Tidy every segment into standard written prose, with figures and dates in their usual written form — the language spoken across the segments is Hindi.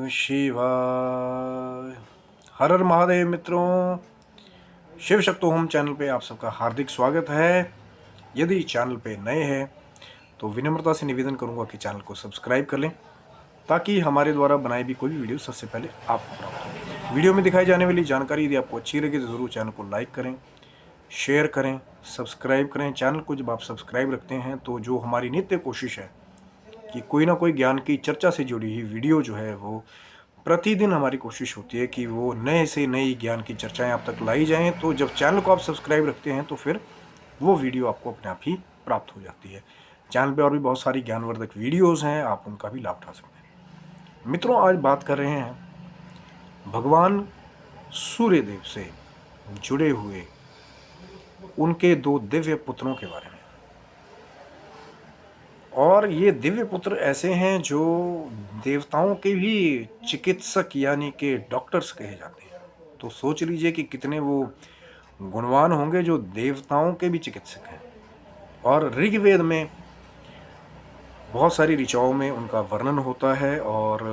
शिवाय। हर हर महादेव मित्रों, शिव शक्तो होम चैनल पे आप सबका हार्दिक स्वागत है। यदि चैनल पे नए हैं तो विनम्रता से निवेदन करूंगा कि चैनल को सब्सक्राइब कर लें ताकि हमारे द्वारा बनाई भी कोई भी वीडियो सबसे पहले आपको प्राप्त हो। वीडियो में दिखाई जाने वाली जानकारी यदि आपको अच्छी लगे तो ज़रूर चैनल को लाइक करें, शेयर करें, सब्सक्राइब करें। चैनल को जब आप सब्सक्राइब रखते हैं तो जो हमारी नित्य कोशिश है कि कोई ना कोई ज्ञान की चर्चा से जुड़ी हुई वीडियो जो है वो प्रतिदिन हमारी कोशिश होती है कि वो नए से नई ज्ञान की चर्चाएं आप तक लाई जाएं। तो जब चैनल को आप सब्सक्राइब रखते हैं तो फिर वो वीडियो आपको अपने आप ही प्राप्त हो जाती है। चैनल पे और भी बहुत सारी ज्ञानवर्धक वीडियोस हैं, आप उनका भी लाभ उठा सकते हैं। मित्रों, आज बात कर रहे हैं भगवान सूर्यदेव से जुड़े हुए उनके दो दिव्य पुत्रों के बारे में। और ये दिव्य पुत्र ऐसे हैं जो देवताओं के भी चिकित्सक यानी कि डॉक्टर्स कहे जाते हैं। तो सोच लीजिए कि कितने वो गुणवान होंगे जो देवताओं के भी चिकित्सक हैं। और ऋग्वेद में बहुत सारी ऋचाओं में उनका वर्णन होता है। और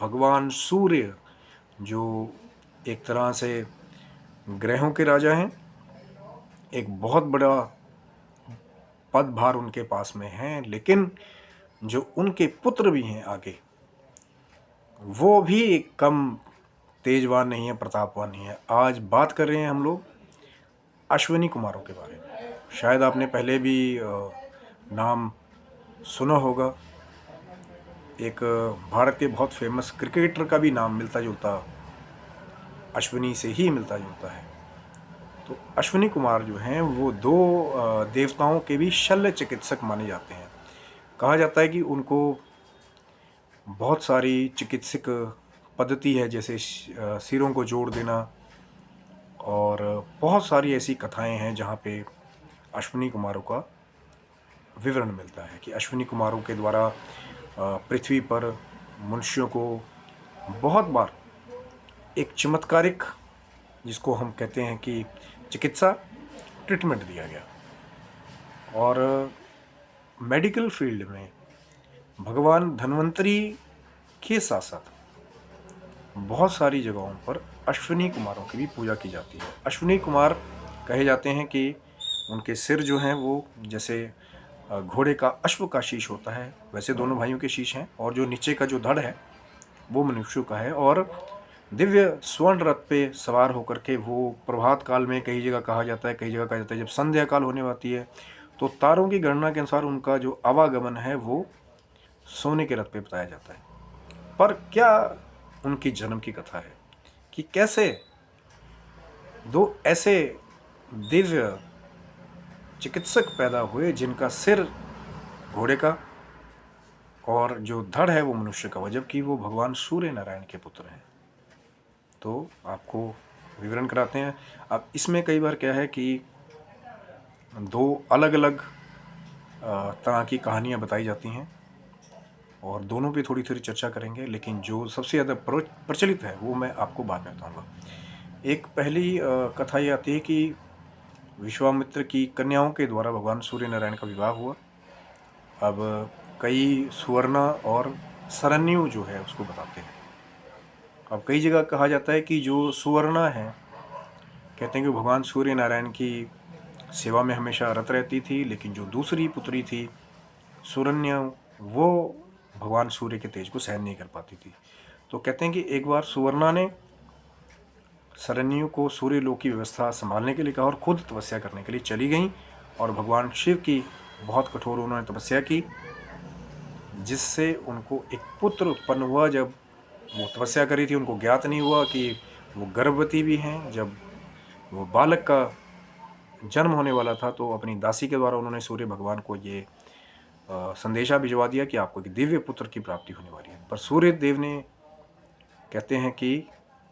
भगवान सूर्य जो एक तरह से ग्रहों के राजा हैं, एक बहुत बड़ा पदभार उनके पास में है, लेकिन जो उनके पुत्र भी हैं आगे, वो भी कम तेजवान नहीं है, प्रतापवान नहीं है। आज बात कर रहे हैं हम लोग अश्विनी कुमारों के बारे में। शायद आपने पहले भी नाम सुना होगा। एक भारत के बहुत फेमस क्रिकेटर का भी नाम मिलता जुलता अश्विनी से ही मिलता जुलता है। तो अश्विनी कुमार जो हैं वो दो देवताओं के भी शल्य चिकित्सक माने जाते हैं। कहा जाता है कि उनको बहुत सारी चिकित्सक पद्धति है, जैसे सिरों को जोड़ देना, और बहुत सारी ऐसी कथाएं हैं जहाँ पे अश्विनी कुमारों का विवरण मिलता है कि अश्विनी कुमारों के द्वारा पृथ्वी पर मनुष्यों को बहुत बार एक चमत्कारिक, जिसको हम कहते हैं कि चिकित्सा ट्रीटमेंट दिया गया। और मेडिकल फील्ड में भगवान धन्वंतरी के साथ साथ बहुत सारी जगहों पर अश्विनी कुमारों की भी पूजा की जाती है। अश्विनी कुमार कहे जाते हैं कि उनके सिर जो हैं वो जैसे घोड़े का अश्व का शीश होता है, वैसे दोनों भाइयों के शीश हैं। और जो नीचे का जो धड़ है वो मनुष्य का है। और दिव्य स्वर्ण रथ पे सवार होकर के वो प्रभात काल में, कई जगह कहा जाता है, कई जगह कहा जाता है जब संध्या काल होने वाली है तो तारों की गणना के अनुसार उनका जो आवागमन है वो सोने के रथ पे बताया जाता है। पर क्या उनकी जन्म की कथा है कि कैसे दो ऐसे दिव्य चिकित्सक पैदा हुए जिनका सिर घोड़े का और जो धड़ है वो मनुष्य का, जबकि वो भगवान सूर्य नारायण के पुत्र हैं। तो आपको विवरण कराते हैं। अब इसमें कई बार क्या है कि दो अलग अलग तरह की कहानियाँ बताई जाती हैं और दोनों पे थोड़ी थोड़ी चर्चा करेंगे, लेकिन जो सबसे ज़्यादा प्रचलित है वो मैं आपको बाद में बताऊँगा। एक पहली कथा ये आती है कि विश्वामित्र की कन्याओं के द्वारा भगवान सूर्य नारायण का विवाह हुआ। अब कई सुवर्णा और सरन्यु जो है उसको बताते हैं। अब कई जगह कहा जाता है कि जो सुवर्णा है, कहते हैं कि भगवान सूर्य नारायण की सेवा में हमेशा रत रहती थी, लेकिन जो दूसरी पुत्री थी सुरन्या, वो भगवान सूर्य के तेज को सहन नहीं कर पाती थी। तो कहते हैं कि एक बार सुवर्णा ने सरन्यु को सूर्य लोक की व्यवस्था संभालने के लिए कहा और खुद तपस्या करने के लिए चली गई। और भगवान शिव की बहुत कठोर उन्होंने तपस्या की, जिससे उनको एक पुत्र उत्पन्न हुआ। जब वो तपस्या करी थी उनको ज्ञात नहीं हुआ कि वो गर्भवती भी हैं। जब वो बालक का जन्म होने वाला था तो अपनी दासी के द्वारा उन्होंने सूर्य भगवान को ये संदेशा भिजवा दिया कि आपको एक दिव्य पुत्र की प्राप्ति होने वाली है। पर सूर्य देव ने, कहते हैं कि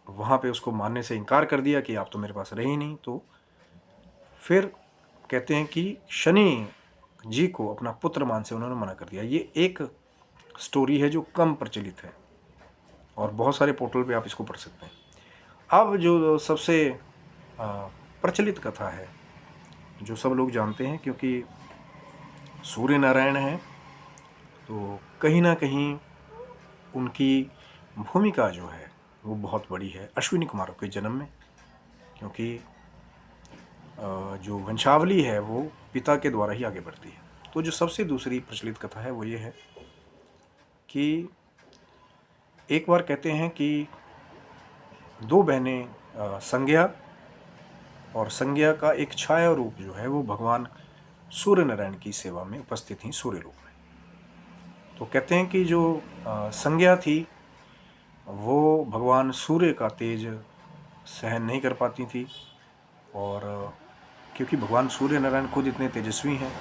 वहाँ पे उसको मानने से इनकार कर दिया कि आप तो मेरे पास रहे ही नहीं। तो फिर कहते हैं कि शनि जी को अपना पुत्र मान से उन्होंने मना कर दिया। ये एक स्टोरी है जो कम प्रचलित है और बहुत सारे पोर्टल पे आप इसको पढ़ सकते हैं। अब जो सबसे प्रचलित कथा है, जो सब लोग जानते हैं, क्योंकि सूर्य नारायण हैं तो कहीं ना कहीं उनकी भूमिका जो है वो बहुत बड़ी है अश्विनी कुमारों के जन्म में, क्योंकि जो वंशावली है वो पिता के द्वारा ही आगे बढ़ती है। तो जो सबसे दूसरी प्रचलित कथा है वो ये है कि एक बार कहते हैं कि दो बहनें संज्ञा और संज्ञा का एक छाया रूप जो है वो भगवान सूर्य नारायण की सेवा में उपस्थित थी सूर्यलोक में। तो कहते हैं कि जो संज्ञा थी वो भगवान सूर्य का तेज सहन नहीं कर पाती थी, और क्योंकि भगवान सूर्य नारायण खुद इतने तेजस्वी हैं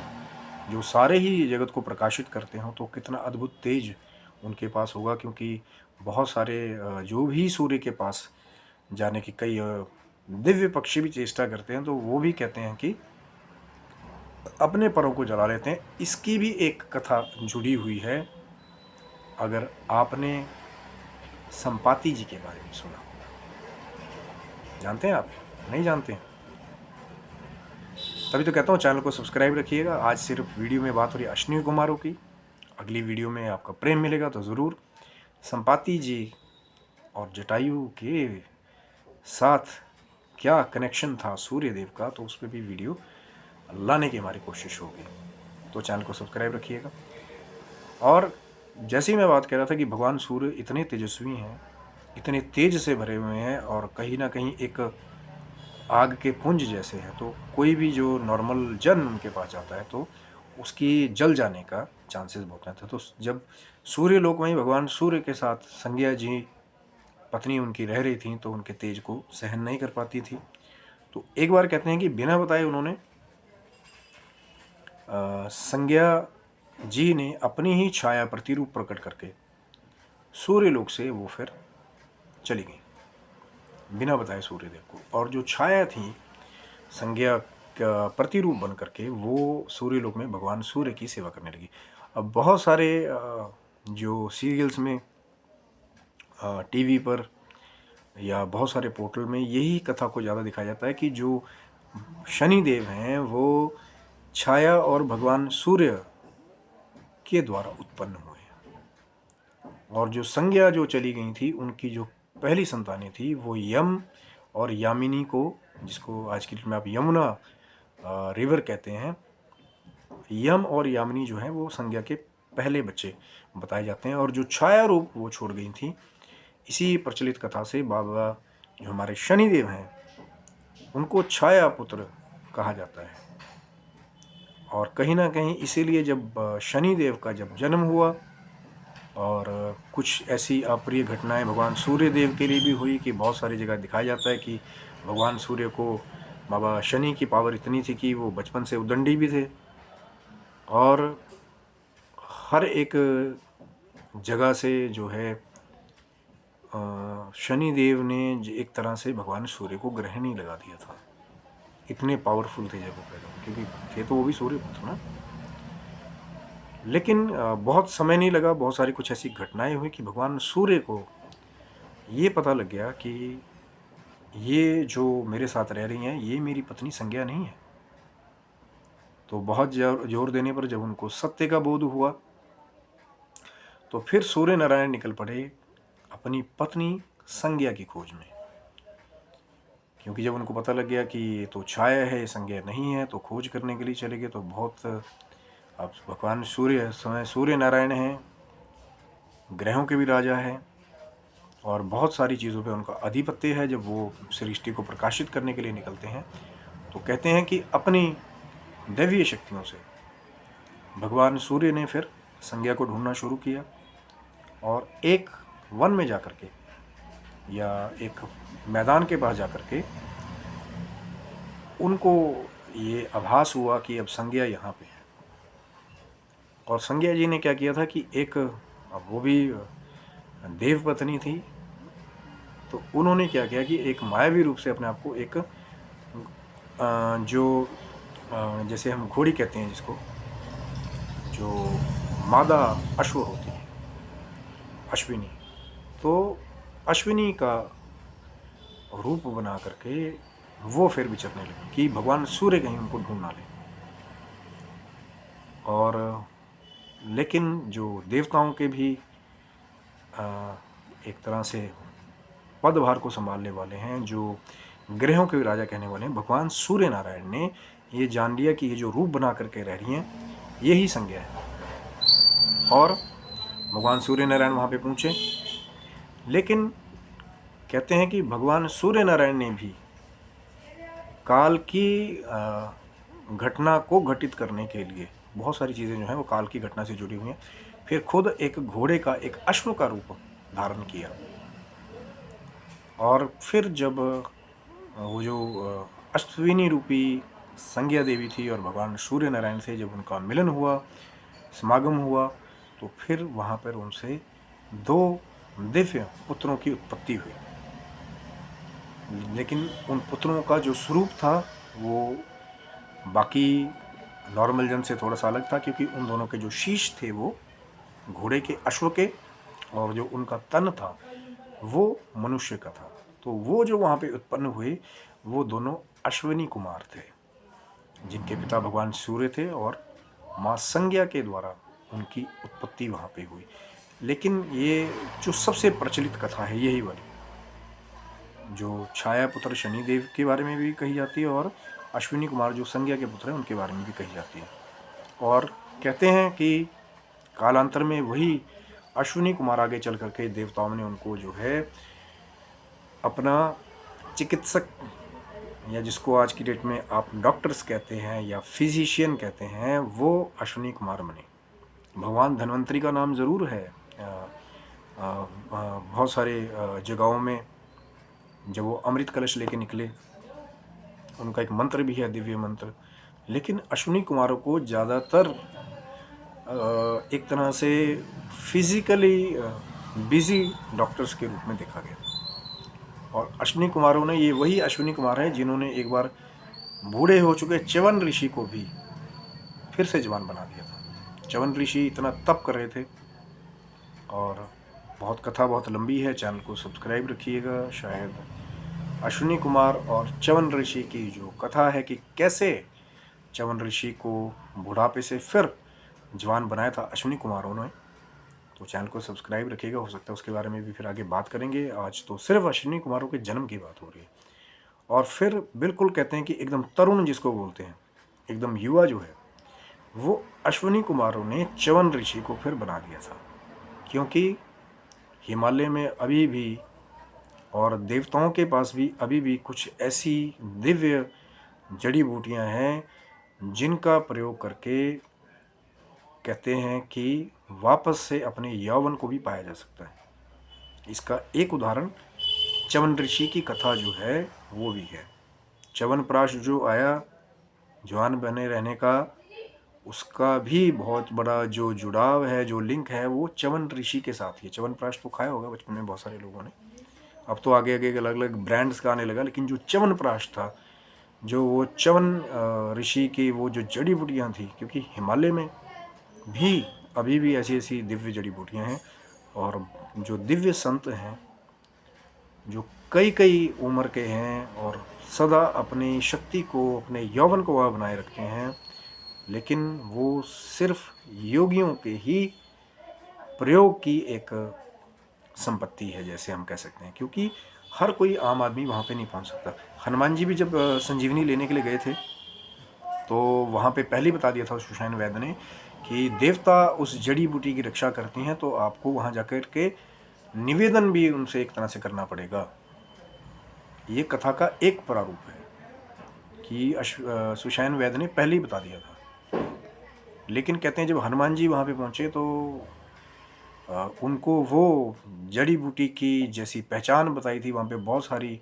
जो सारे ही जगत को प्रकाशित करते हों, तो कितना अद्भुत तेज उनके पास होगा। क्योंकि बहुत सारे जो भी सूर्य के पास जाने की कई दिव्य पक्षी भी चेष्टा करते हैं, तो वो भी कहते हैं कि अपने परों को जला लेते हैं। इसकी भी एक कथा जुड़ी हुई है, अगर आपने संपाति जी के बारे में सुना होगा। जानते हैं आप? नहीं जानते हैं? तभी तो कहता हूँ चैनल को सब्सक्राइब रखिएगा। आज सिर्फ वीडियो में बात हो रही है अश्विनी कुमारों की, अगली वीडियो में आपका प्रेम मिलेगा तो ज़रूर। संपाति जी और जटायु के साथ क्या कनेक्शन था सूर्यदेव का, तो उस पर भी वीडियो लाने की हमारी कोशिश होगी। तो चैनल को सब्सक्राइब रखिएगा। और जैसे ही मैं बात कर रहा था कि भगवान सूर्य इतने तेजस्वी हैं, इतने तेज से भरे हुए हैं, और कहीं ना कहीं एक आग के पुंज जैसे हैं, तो कोई भी जो नॉर्मल जन उनके पास जाता है तो उसकी जल जाने का चांसेस बहुत रहते हैं। तो जब सूर्य लोक में ही भगवान सूर्य के साथ संज्ञा जी पत्नी उनकी रह रही थी, तो उनके तेज को सहन नहीं कर पाती थी। तो एक बार कहते हैं कि बिना बताए उन्होंने संज्ञा जी ने अपनी ही छाया प्रतिरूप प्रकट करके सूर्यलोक से वो फिर चली गई बिना बताए सूर्यदेव को। और जो छाया थी संज्ञा का प्रतिरूप बन करके वो सूर्यलोक में भगवान सूर्य की सेवा करने लगी। अब बहुत सारे जो सीरियल्स में, टीवी पर या बहुत सारे पोर्टल में यही कथा को ज़्यादा दिखाया जाता है कि जो शनिदेव हैं वो छाया और भगवान सूर्य के द्वारा उत्पन्न हुए हैं। और जो संज्ञा जो चली गई थी, उनकी जो पहली संतानें थी वो यम और यामिनी को, जिसको आज की डेट में आप यमुना रिवर कहते हैं, यम और यामिनी जो हैं वो संज्ञा के पहले बच्चे बताए जाते हैं। और जो छाया रूप वो छोड़ गई थी, इसी प्रचलित कथा से बाबा जो हमारे शनिदेव हैं उनको छाया पुत्र कहा जाता है। और कहीं ना कहीं इसीलिए जब शनिदेव का जब जन्म हुआ और कुछ ऐसी अप्रिय घटनाएं भगवान सूर्य देव के लिए भी हुई कि बहुत सारी जगह दिखाया जाता है कि भगवान सूर्य को बाबा शनि की पावर इतनी थी कि वो बचपन से उदंडी भी थे, और हर एक जगह से जो है शनि देव ने एक तरह से भगवान सूर्य को ग्रहण ही लगा दिया था। इतने पावरफुल थे जब वो पैदा हुए, क्योंकि थे तो वो भी सूर्य पुत्र ना। लेकिन बहुत समय नहीं लगा, बहुत सारी कुछ ऐसी घटनाएं हुई कि भगवान सूर्य को ये पता लग गया कि ये जो मेरे साथ रह रही हैं ये मेरी पत्नी संज्ञा नहीं है। तो बहुत जोर देने पर जब उनको सत्य का बोध हुआ, तो फिर सूर्य नारायण निकल पड़े अपनी पत्नी संज्ञा की खोज में। क्योंकि जब उनको पता लग गया कि ये तो छाया है, संज्ञा नहीं है, तो खोज करने के लिए चले गए। तो बहुत, अब भगवान सूर्य समय सूर्य नारायण हैं, ग्रहों के भी राजा हैं, और बहुत सारी चीज़ों पे उनका आधिपत्य है। जब वो सृष्टि को प्रकाशित करने के लिए निकलते हैं, तो कहते हैं कि अपनी दैवीय शक्तियों से भगवान सूर्य ने फिर संज्ञा को ढूंढना शुरू किया, और एक वन में जाकर के या एक मैदान के पास जाकर के उनको ये आभास हुआ कि अब संज्ञा यहाँ पे है। और संज्ञा जी ने क्या किया था कि एक, अब वो भी देव पत्नी थी, तो उन्होंने क्या किया कि एक मायावी रूप से अपने आप को एक जो जैसे हम घोड़ी कहते हैं जिसको, जो मादा अश्व होती है अश्विनी, तो अश्विनी का रूप बना करके वो फिर विचरने लगी कि भगवान सूर्य कहीं उनको ढूंढ ना ले। और लेकिन जो देवताओं के भी एक तरह से पदभार को संभालने वाले हैं, जो ग्रहों के राजा कहने वाले हैं, भगवान सूर्य नारायण ने ये जान लिया कि ये जो रूप बना करके रह रही हैं यही संज्ञा है। और भगवान सूर्य नारायण वहाँ पे पहुँचे, लेकिन कहते हैं कि भगवान सूर्य नारायण ने भी काल की घटना को घटित करने के लिए बहुत सारी चीज़ें जो हैं वो काल की घटना से जुड़ी हुई हैं, फिर खुद एक घोड़े का, एक अश्व का रूप धारण किया। और फिर जब वो जो अश्विनी रूपी संज्ञा देवी थी और भगवान सूर्य नारायण से जब उनका मिलन हुआ, समागम हुआ, तो फिर वहाँ पर उनसे 2 दिव्य पुत्रों की उत्पत्ति हुई। लेकिन उन पुत्रों का जो स्वरूप था वो बाकी नॉर्मल जन से थोड़ा सा अलग था, क्योंकि उन दोनों के जो शीश थे वो घोड़े के, अश्व के, और जो उनका तन था वो मनुष्य का था। तो वो जो वहाँ पे उत्पन्न हुए वो दोनों अश्विनी कुमार थे, जिनके पिता भगवान सूर्य थे, और माँ संज्ञा के द्वारा उनकी उत्पत्ति वहाँ पे हुई। लेकिन ये जो सबसे प्रचलित कथा है यही वाली, जो छाया पुत्र शनिदेव के बारे में भी कही जाती है, और अश्विनी कुमार जो संज्ञा के पुत्र हैं उनके बारे में भी कही जाती है। और कहते हैं कि कालांतर में वही अश्विनी कुमार आगे चल करके देवताओं ने उनको जो है अपना चिकित्सक, या जिसको आज की डेट में आप डॉक्टर्स कहते हैं या फिजिशियन कहते हैं, वो अश्विनी कुमार बने। भगवान धन्वंतरी का नाम ज़रूर है बहुत सारे जगहों में। जब वो अमृत कलश लेके निकले, उनका एक मंत्र भी है, दिव्य मंत्र। लेकिन अश्विनी कुमारों को ज़्यादातर एक तरह से फिजिकली बिजी डॉक्टर्स के रूप में देखा गया। और अश्विनी कुमारों ने, ये वही अश्विनी कुमार हैं जिन्होंने एक बार बूढ़े हो चुके च्यवन ऋषि को भी फिर से जवान बना दिया था। च्यवन ऋषि इतना तप कर रहे थे, और बहुत कथा बहुत लंबी है, चैनल को सब्सक्राइब रखिएगा। शायद अश्विनी कुमार और च्यवन ऋषि की जो कथा है कि कैसे च्यवन ऋषि को बुढ़ापे से फिर जवान बनाया था अश्विनी कुमारों ने, तो चैनल को सब्सक्राइब रखिएगा। हो सकता है उसके बारे में भी फिर आगे बात करेंगे। आज तो सिर्फ अश्विनी कुमारों के जन्म की बात हो रही है। और फिर बिल्कुल कहते हैं कि एकदम तरुण जिसको बोलते हैं, एकदम युवा जो है, वो अश्विनी कुमारों ने च्यवन ऋषि को फिर बना दिया था। क्योंकि हिमालय में अभी भी और देवताओं के पास भी अभी भी कुछ ऐसी दिव्य जड़ी बूटियां हैं जिनका प्रयोग करके कहते हैं कि वापस से अपने यौवन को भी पाया जा सकता है। इसका एक उदाहरण च्यवन ऋषि की कथा जो है वो भी है। च्यवनप्राश जो आया जवान बने रहने का, उसका भी बहुत बड़ा जो जुड़ाव है, जो लिंक है, वो च्यवन ऋषि के साथ ही। च्यवनप्राश तो खाया होगा बचपन में बहुत सारे लोगों ने, अब तो आगे आगे अलग अलग ब्रांड्स का आने लगा। लेकिन जो च्यवनप्राश था, जो वो च्यवन ऋषि की वो जो जड़ी बूटियाँ थी, क्योंकि हिमालय में भी अभी भी ऐसी ऐसी दिव्य जड़ी बूटियाँ हैं, और जो दिव्य संत हैं जो कई कई उम्र के हैं और सदा अपनी शक्ति को, अपने यौवन को वह बनाए रखते हैं, लेकिन वो सिर्फ योगियों के ही प्रयोग की एक संपत्ति है, जैसे हम कह सकते हैं। क्योंकि हर कोई आम आदमी वहाँ पे नहीं पहुँच सकता। हनुमान जी भी जब संजीवनी लेने के लिए गए थे, तो वहाँ पे पहले ही बता दिया था सुषैण वैद्य ने कि देवता उस जड़ी बूटी की रक्षा करती हैं, तो आपको वहाँ जाकर के निवेदन भी उनसे एक तरह से करना पड़ेगा। ये कथा का एक प्रारूप है कि सुषैण वैद्य ने पहले ही बता दिया था। लेकिन कहते हैं जब हनुमान जी वहाँ पे पहुँचे तो उनको वो जड़ी बूटी की जैसी पहचान बताई थी। वहाँ पे बहुत सारी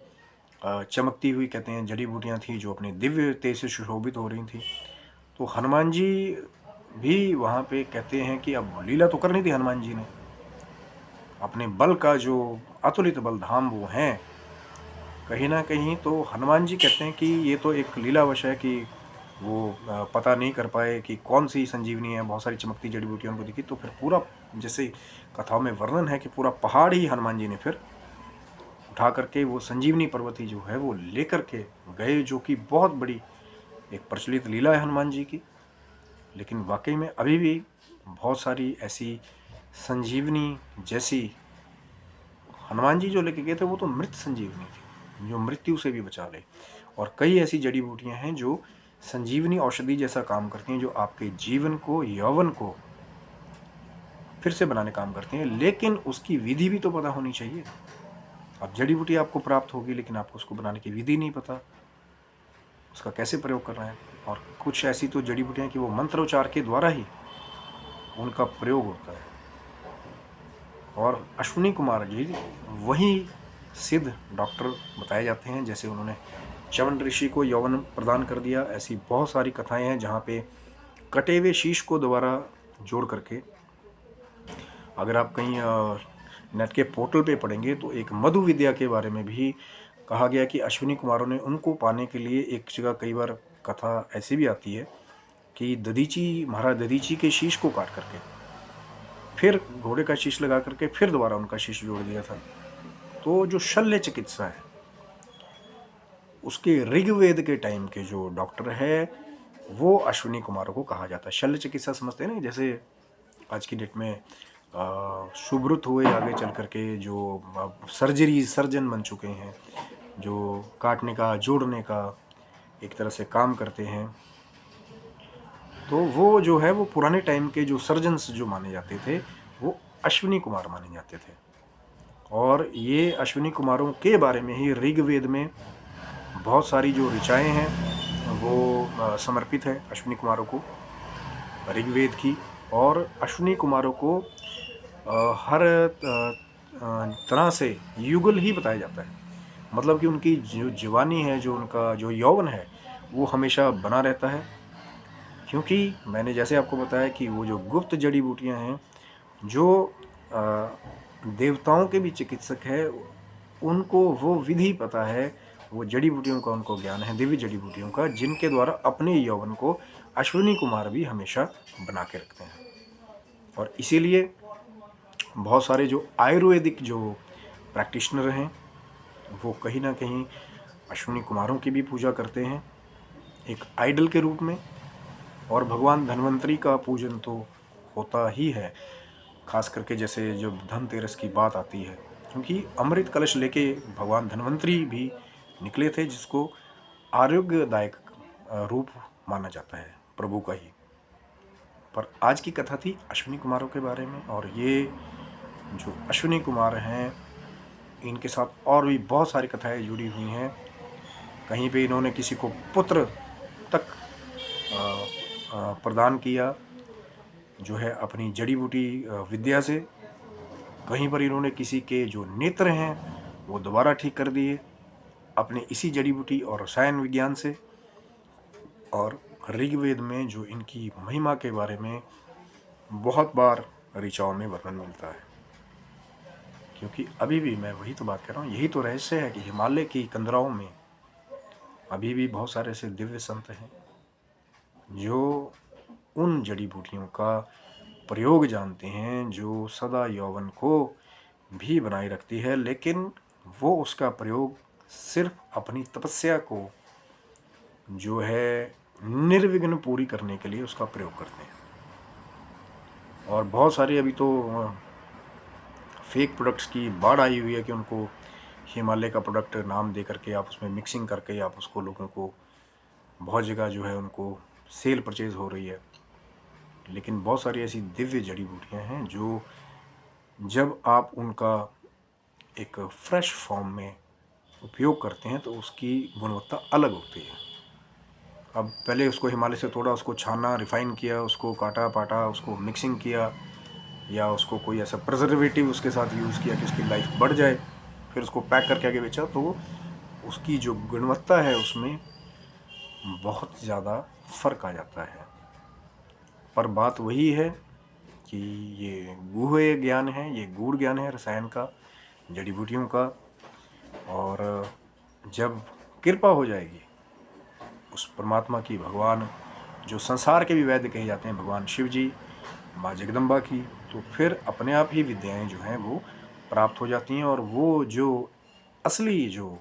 चमकती हुई, कहते हैं, जड़ी बूटियाँ थी जो अपने दिव्य तेज से सुशोभित हो रही थी। तो हनुमान जी भी वहाँ पे कहते हैं कि अब लीला तो करनी थी हनुमान जी ने, अपने बल का जो अतुलित बल धाम वो हैं कहीं ना कहीं। तो हनुमान जी कहते हैं कि ये तो एक लीलावश है कि वो पता नहीं कर पाए कि कौन सी संजीवनी है। बहुत सारी चमकती जड़ी बूटियाँ उनको दिखी, तो फिर पूरा, जैसे कथाओं में वर्णन है कि पूरा पहाड़ ही हनुमान जी ने फिर उठा करके वो संजीवनी पर्वत ही जो है वो लेकर के गए, जो कि बहुत बड़ी एक प्रचलित लीला है हनुमान जी की। लेकिन वाकई में अभी भी बहुत सारी ऐसी संजीवनी जैसी हनुमान जी जो लेके गए थे वो तो मृत संजीवनी थी, जो मृत्यु से भी बचा ले। और कई ऐसी जड़ी बूटियां हैं जो संजीवनी औषधि जैसा काम करती हैं, जो आपके जीवन को, यौवन को फिर से बनाने काम करती हैं, लेकिन उसकी विधि भी तो पता होनी चाहिए। अब जड़ी बूटी आपको प्राप्त होगी, लेकिन आपको उसको बनाने की विधि नहीं पता, उसका कैसे प्रयोग करना है। और कुछ ऐसी तो जड़ी बूटियां कि वो मंत्रोच्चार के द्वारा ही उनका प्रयोग होता है। और अश्विनी कुमार जी वही सिद्ध डॉक्टर बताए जाते हैं। जैसे उन्होंने च्यवन ऋषि को यौवन प्रदान कर दिया, ऐसी बहुत सारी कथाएं हैं जहाँ पे कटे हुए शीश को दोबारा जोड़ करके, अगर आप कहीं नेट के पोर्टल पे पढ़ेंगे तो एक मधु विद्या के बारे में भी कहा गया कि अश्विनी कुमारों ने उनको पाने के लिए, एक जगह कई बार कथा ऐसी भी आती है कि दधीची, महाराज दधीची के शीश को काट करके फिर घोड़े का शीश लगा करके फिर दोबारा उनका शीश जोड़ दिया था। तो जो शल्य चिकित्सा है, उसके ऋग्वेद के टाइम के जो डॉक्टर है वो अश्विनी कुमारों को कहा जाता है। शल्य चिकित्सा समझते हैं ना, जैसे आज की डेट में सुब्रत हुए आगे चल करके जो सर्जन बन चुके हैं, जो काटने का, जोड़ने का एक तरह से काम करते हैं, तो वो जो है वो पुराने टाइम के जो सर्जन्स जो माने जाते थे वो अश्विनी कुमार माने जाते थे। और ये अश्विनी कुमारों के बारे में ही ऋग्वेद में बहुत सारी जो ऋचाएँ हैं वो समर्पित है अश्विनी कुमारों को, ऋग्वेद की। और अश्विनी कुमारों को हर तरह से युगल ही बताया जाता है। मतलब कि उनकी जो जवानी है, जो उनका जो यौवन है, वो हमेशा बना रहता है। क्योंकि मैंने जैसे आपको बताया कि वो जो गुप्त जड़ी बूटियां हैं, जो देवताओं के भी चिकित्सक है, उनको वो विधि पता है, वो जड़ी बूटियों का उनको ज्ञान है, दिव्य जड़ी बूटियों का, जिनके द्वारा अपने यौवन को अश्विनी कुमार भी हमेशा बना के रखते हैं। और इसीलिए बहुत सारे जो आयुर्वेदिक जो प्रैक्टिशनर हैं वो कहीं ना कहीं अश्विनी कुमारों की भी पूजा करते हैं एक आइडल के रूप में। और भगवान धन्वंतरी का पूजन तो होता ही है, खास करके जैसे जब धनतेरस की बात आती है, क्योंकि अमृत कलश लेके भगवान धन्वंतरी भी निकले थे, जिसको आरोग्यदायक रूप माना जाता है प्रभु का ही। पर आज की कथा थी अश्विनी कुमारों के बारे में। और ये जो अश्विनी कुमार हैं, इनके साथ और भी बहुत सारी कथाएं जुड़ी हुई हैं। कहीं पे इन्होंने किसी को पुत्र तक प्रदान किया, जो है अपनी जड़ी बूटी विद्या से। कहीं पर इन्होंने किसी के जो नेत्र हैं वो दोबारा ठीक कर दिए अपने इसी जड़ी बूटी और रसायन विज्ञान से। और ऋग्वेद में जो इनकी महिमा के बारे में बहुत बार ऋचाओं में वर्णन मिलता है। क्योंकि अभी भी मैं वही तो बात कर रहा हूँ, यही तो रहस्य है कि हिमालय की कंदराओं में अभी भी बहुत सारे ऐसे दिव्य संत हैं जो उन जड़ी बूटियों का प्रयोग जानते हैं, जो सदा यौवन को भी बनाए रखती है, लेकिन वो उसका प्रयोग सिर्फ अपनी तपस्या को जो है निर्विघ्न पूरी करने के लिए उसका प्रयोग करते हैं। और बहुत सारी अभी तो फेक प्रोडक्ट्स की बाढ़ आई हुई है कि उनको हिमालय का प्रोडक्ट नाम दे करके आप उसमें मिक्सिंग करके आप उसको लोगों को बहुत जगह जो है उनको सेल परचेज हो रही है। लेकिन बहुत सारी ऐसी दिव्य जड़ी बूटियां हैं जो जब आप उनका एक फ्रेश फॉर्म में उपयोग करते हैं तो उसकी गुणवत्ता अलग होती है। अब पहले उसको हिमालय से तोड़ा, उसको छाना, रिफ़ाइन किया, उसको काटा पाटा, उसको मिक्सिंग किया, या उसको कोई ऐसा प्रिजर्वेटिव उसके साथ यूज़ किया कि उसकी लाइफ बढ़ जाए, फिर उसको पैक करके आगे बेचा, तो उसकी जो गुणवत्ता है उसमें बहुत ज़्यादा फ़र्क आ जाता है। पर बात वही है कि ये गूढ़ ज्ञान है, ये गूढ़ ज्ञान है रसायन का, जड़ी बूटियों का। और जब कृपा हो जाएगी उस परमात्मा की, भगवान जो संसार के भी वैद्य कहे जाते हैं, भगवान शिव जी, माँ जगदम्बा की, तो फिर अपने आप ही विद्याएं जो हैं वो प्राप्त हो जाती हैं। और वो जो असली जो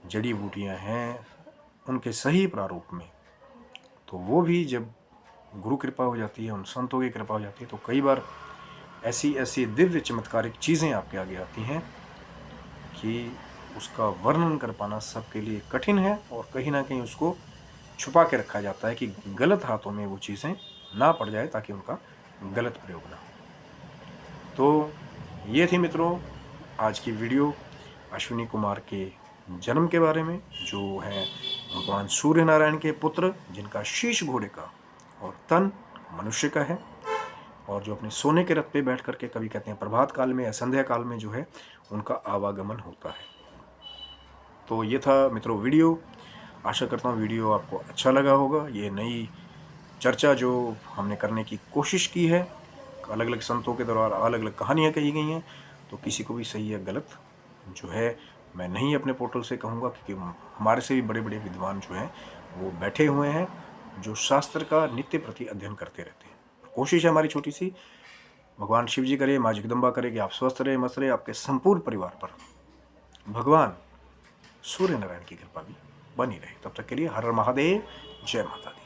जड़ी बूटियां हैं उनके सही प्रारूप में, तो वो भी जब गुरु कृपा हो जाती है, उन संतों की कृपा हो जाती है, तो कई बार ऐसी ऐसी दिव्य चमत्कारिक चीज़ें आपके आगे आती हैं कि उसका वर्णन कर पाना सबके लिए कठिन है और कहीं न कहीं उसको छुपा के रखा जाता है कि गलत हाथों में वो चीज़ें ना पड़ जाए ताकि उनका गलत प्रयोग ना हो। तो ये थी मित्रों आज की वीडियो अश्विनी कुमार के जन्म के बारे में, जो हैं भगवान सूर्य नारायण के पुत्र, जिनका शीश घोड़े का और तन मनुष्य का है, और जो अपने सोने के रथ पे बैठ करके कभी कहते हैं प्रभात काल में या संध्या काल में जो है उनका आवागमन होता है। तो ये था मित्रों वीडियो। आशा करता हूँ वीडियो आपको अच्छा लगा होगा। ये नई चर्चा जो हमने करने की कोशिश की है, अलग अलग संतों के द्वारा अलग अलग कहानियाँ कही गई हैं, तो किसी को भी सही या गलत जो है मैं नहीं अपने पोर्टल से कहूँगा, क्योंकि हमारे से भी बड़े बड़े विद्वान जो हैं वो बैठे हुए हैं जो शास्त्र का नित्य प्रति अध्ययन करते रहते हैं। कोशिश है हमारी छोटी सी, भगवान शिव जी करे, माँ जगदम्बा करे कि आप स्वस्थ रहे, मस्त रहे, आपके संपूर्ण परिवार पर भगवान सूर्य नारायण की कृपा भी बनी रहे। तब तक के लिए हर हर महादेव, जय माता दी।